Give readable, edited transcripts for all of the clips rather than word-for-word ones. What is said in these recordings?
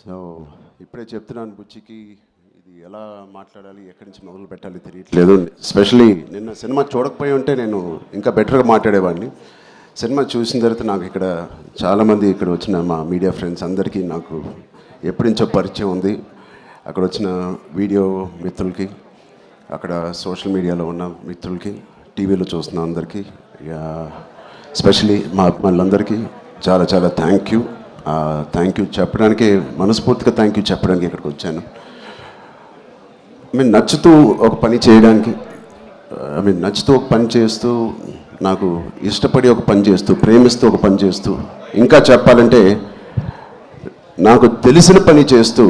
So ఇప్పుడే చెప్తున్నాను బుచ్చికి ఇది ఎలా మాట్లాడాలి, ఎక్కడి నుంచి మొదలు పెట్టాలి తెలియట్లేదు. ఎస్పెషలీ నిన్న సినిమా చూడకపోయి ఉంటే నేను ఇంకా బెటర్గా మాట్లాడేవాడిని. సినిమా చూసిన తర్వాత నాకు ఇక్కడ చాలామంది ఇక్కడ వచ్చిన మా మీడియా ఫ్రెండ్స్ అందరికీ నాకు ఎప్పటి నుంచో పరిచయం ఉంది. అక్కడ వచ్చిన వీడియో మిత్రులకి, అక్కడ సోషల్ మీడియాలో ఉన్న మిత్రులకి, టీవీలో చూస్తున్న అందరికీ, ఎస్పెషలీ మా అభిమానులందరికీ చాలా చాలా థ్యాంక్ యూ చెప్పడానికి, మనస్ఫూర్తిగా థ్యాంక్ యూ చెప్పడానికి ఇక్కడికి వచ్చాను. నచ్చుతూ ఒక పని చేయడానికి, నచ్చుతూ ఒక పని చేస్తూ, నాకు ఇష్టపడి ఒక పని చేస్తూ, ప్రేమిస్తూ ఒక పని చేస్తూ, ఇంకా చెప్పాలంటే నాకు తెలిసిన పని చేస్తూ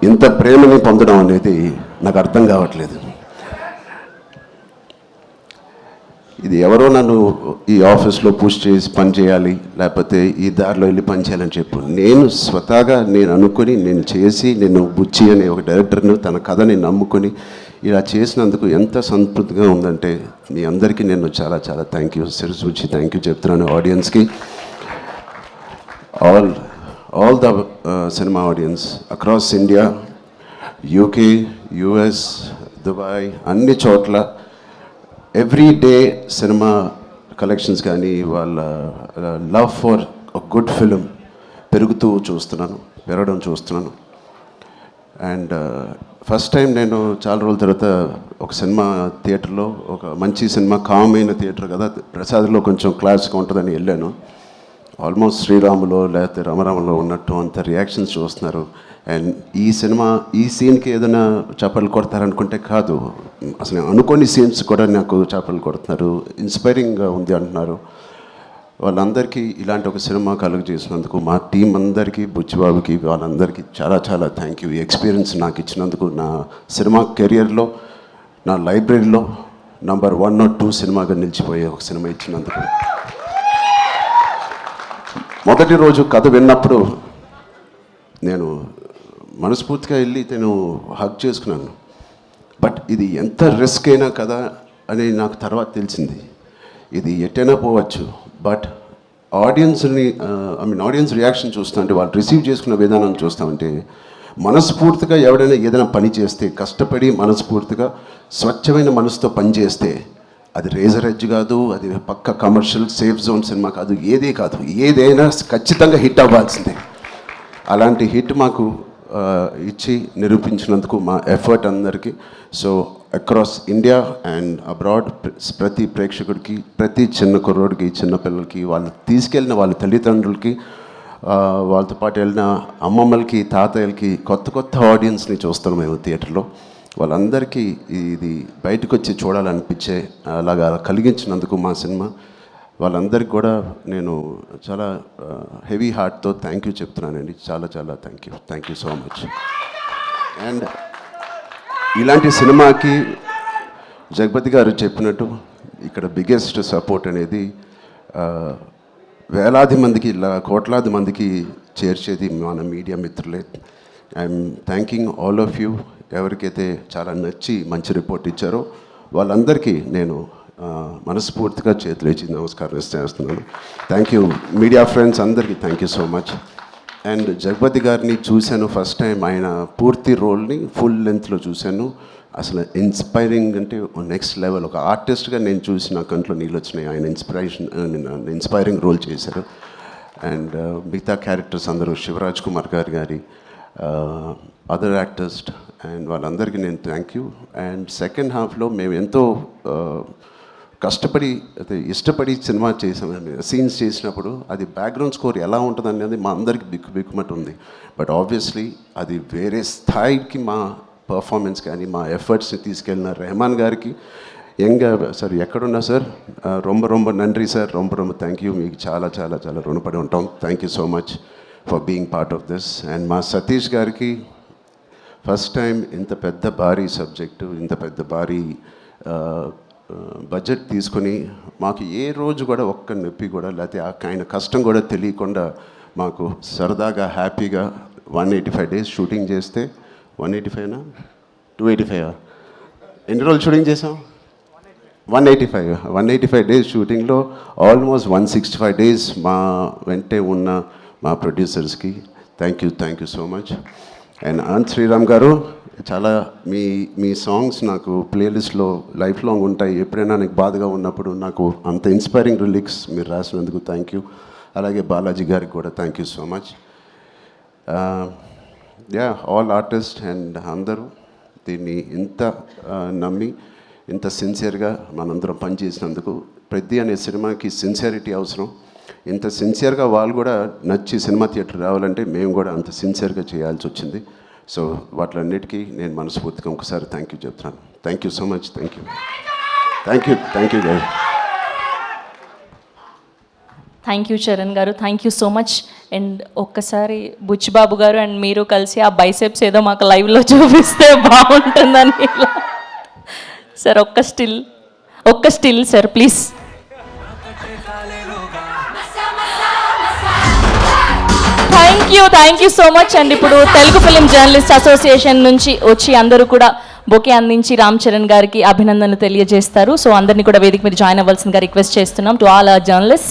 ఇంత ప్రేమని పొందడం అనేది నాకు అర్థం కావట్లేదు. ఇది ఎవరో నన్ను ఈ ఆఫీస్లో పుష్ చేసి పని చేయాలి, లేకపోతే ఈ దారిలో వెళ్ళి పని చేయాలని చెప్పు. నేను స్వతహాగా నేను అనుకుని, నేను చేసి, నేను బుచ్చి అనే ఒక డైరెక్టర్ను తన కథని నమ్ముకొని ఇలా చేసినందుకు ఎంత సంతృప్తిగా ఉందంటే మీ అందరికీ నేను చాలా చాలా థ్యాంక్ యూ, సిరిస్ బుచ్చి థ్యాంక్ యూ చెప్తున్నాను. ఆడియన్స్కి, all the cinema audience across India, UK, US, Dubai, అన్ని చోట్ల ఎవ్రీ డే సినిమా కలెక్షన్స్ కానీ వాళ్ళ లవ్ ఫర్ గుడ్ ఫిలిం పెరగడం చూస్తున్నాను. అండ్ ఫస్ట్ టైం నేను చాలా రోజుల తర్వాత ఒక సినిమా థియేటర్లో, ఒక మంచి సినిమా, కామ్ అయిన థియేటర్ కదా, ప్రసాద్లో కొంచెం క్లాస్గా ఉంటుందని వెళ్ళాను. ఆల్మోస్ట్ శ్రీరాములో లేకపోతే రామరామలో ఉన్నట్టు అంత రియాక్షన్స్ చూస్తున్నారు. అండ్ ఈ సీన్కి ఏదైనా చేపలు కొడతారనుకుంటే కాదు, అసలు అనుకోని సీన్స్ కూడా నాకు చేపలు కొడుతున్నారు, ఇన్స్పైరింగ్గా ఉంది అంటున్నారు. వాళ్ళందరికీ ఇలాంటి ఒక సినిమా కలుగు చేసినందుకు మా టీం అందరికీ, బుచ్చిబాబుకి, వాళ్ళందరికీ చాలా చాలా థ్యాంక్ యూ. ఈ ఎక్స్పీరియన్స్ నాకు ఇచ్చినందుకు, నా సినిమా కెరియర్లో, నా లైబ్రరీలో నంబర్ 1 or 2 సినిమాగా నిలిచిపోయే ఒక సినిమా ఇచ్చినందుకు. మొదటి రోజు కథ విన్నప్పుడు నేను మనస్ఫూర్తిగా వెళ్ళి నేను హగ్ చేసుకున్నాను. బట్ ఇది ఎంత రిస్క్ అయినా కదా అని నాకు తర్వాత తెలిసింది. ఇది ఎట్టైనా పోవచ్చు, బట్ ఆడియన్స్ రియాక్షన్ చూస్తుంటే, వాళ్ళు రిసీవ్ చేసుకున్న విధానం చూస్తామంటే, మనస్ఫూర్తిగా ఎవడైనా ఏదైనా పని చేస్తే, కష్టపడి మనస్ఫూర్తిగా స్వచ్ఛమైన మనసుతో పని చేస్తే, అది రేజర్ ఎడ్జ్ కాదు, అది పక్క కమర్షియల్ సేఫ్ జోన్ సినిమా కాదు, ఏదైనా ఖచ్చితంగా హిట్ అవ్వాల్సిందే. అలాంటి హిట్ మాకు ఇచ్చి నిరూపించినందుకు మా ఎఫర్ట్ అందరికీ. So across India and abroad ప్రతి ప్రేక్షకుడికి, ప్రతి చిన్న కుర్రోడికి, చిన్న పిల్లలకి, వాళ్ళు తీసుకెళ్ళిన వాళ్ళ తల్లిదండ్రులకి, వాళ్ళతో పాటు వెళ్ళిన అమ్మమ్మలకి, తాతయ్యలకి, కొత్త ఆడియన్స్ని చూస్తాం మేము థియేటర్లో. వాళ్ళందరికీ ఇది బయటకు వచ్చి చూడాలనిపించే అలాగా కలిగించినందుకు మా సినిమా, వాళ్ళందరికీ కూడా నేను చాలా హెవీ హార్ట్తో థ్యాంక్ యూ చెప్తున్నానండి. చాలా చాలా thank you so much. And ఇలాంటి సినిమాకి జగపతి గారు చెప్పినట్టు ఇక్కడ బిగ్గెస్ట్ సపోర్ట్ అనేది వేలాది మందికి, కోట్లాది మందికి చేర్చేది మన మీడియా మిత్రులే. I'm thanking all of you. ఎవరికైతే చాలా నచ్చి మంచి రిపోర్ట్ ఇచ్చారో వాళ్ళందరికీ నేను మనస్ఫూర్తిగా చేతులు ఇచ్చి నమస్కారం చేస్తున్నాను. థ్యాంక్ యూ మీడియా ఫ్రెండ్స్ అందరికీ, thank you so much. And Jagapathi గారిని చూశాను ఫస్ట్ టైం, ఆయన పూర్తి రోల్ని ఫుల్ లెంత్లో చూశాను. అసలు ఇన్స్పైరింగ్ అంటే నెక్స్ట్ లెవెల్. ఒక ఆర్టిస్ట్గా నేను చూసి నా కంట్లో నీళ్ళు వచ్చినాయి. ఆయన ఇన్స్పైరింగ్ రోల్ చేశారు. అండ్ మిగతా క్యారెక్టర్స్ అందరూ, శివరాజ్ కుమార్ గారి అదర్ యాక్టర్స్ అండ్ వాళ్ళందరికీ నేను థ్యాంక్ యూ. అండ్ సెకండ్ హాఫ్లో మేము ఎంతో కష్టపడి, ఇష్టపడి సినిమా చేసాం. సీన్స్ చేసినప్పుడు అది బ్యాక్గ్రౌండ్ స్కోర్ ఎలా ఉంటుంది అనేది మా అందరికి బిక్కుమట్టు ఉంది. బట్ ఆబ్వియస్లీ అది వేరే స్థాయికి మా పర్ఫార్మెన్స్ కానీ, మా ఎఫర్ట్స్ని తీసుకెళ్ళిన రెహమాన్ గారికి, సార్ ఎక్కడున్నా సార్, రొంబ నండ్రి సార్, రొంబ థ్యాంక్ యూ. మీకు చాలా చాలా చాలా రుణపడి ఉంటాం. Thank you so much for being part of this. And మా సతీష్ గారికి ఫస్ట్ టైం ఇంత పెద్ద భారీ సబ్జెక్టు, ఇంత పెద్ద భారీ బడ్జెట్ తీసుకొని మాకు ఏ రోజు కూడా ఒక్క నొప్పి కూడా, లేకపోతే ఆయన కష్టం కూడా తెలియకుండా మాకు సరదాగా హ్యాపీగా 185 days షూటింగ్ చేస్తే, 185నా 285 ఎన్ని రోజులు షూటింగ్ చేసాం? 185 days షూటింగ్లో ఆల్మోస్ట్ 165 days మా వెంటే ఉన్న మా ప్రొడ్యూసర్స్కి thank you so much. And Anant Sriram garu, చాలా మీ సాంగ్స్ నాకు ప్లేలిస్ట్లో లైఫ్ లాంగ్ ఉంటాయి. ఎప్పుడైనా నాకు బాధగా ఉన్నప్పుడు నాకు అంత ఇన్స్పైరింగ్ లిరిక్స్ మీరు రాసినందుకు థ్యాంక్ యూ. అలాగే బాలాజీ గారికి కూడా thank you so much. All artist and అందరూ దీన్ని ఇంత నమ్మి ఇంత సిన్సియర్గా మనందరం పనిచేసినందుకు. పెద్ద అనే సినిమాకి సిన్సియారిటీ అవసరం. ఇంత సిన్సియర్గా వాళ్ళు కూడా నచ్చి సినిమా థియేటర్ రావాలంటే మేము కూడా అంత సిన్సియర్గా చేయాల్సి వచ్చింది. సో వాటిలన్నిటికీ నేను మనస్ఫూర్తిగా ఒకసారి థ్యాంక్ యూ చెప్తున్నాను. Thank you so much. Thank you గారు. థ్యాంక్ యూ చరణ్ గారు, thank you so much. And ఒక్కసారి బుచ్చిబాబు గారు అండ్ మీరు కలిసి ఆ బైసెప్స్ ఏదో మాకు లైవ్లో చూపిస్తే బాగుంటుందని. సార్ ఒక్క still sir please. Thank you so much. And ఇప్పుడు తెలుగు ఫిలిం జర్నలిస్ట్ అసోసియేషన్ నుంచి వచ్చి అందరూ కూడా బొకే అందించి రామ్ చరణ్ గారికి అభినందనలు తెలియజేస్తారు. సో అందరినీ కూడా వేదిక మీద జాయిన్ అవ్వాల్సిందిగా రిక్వెస్ట్ చేస్తున్నాం టు ఆల్ అవర్ జర్నలిస్ట్.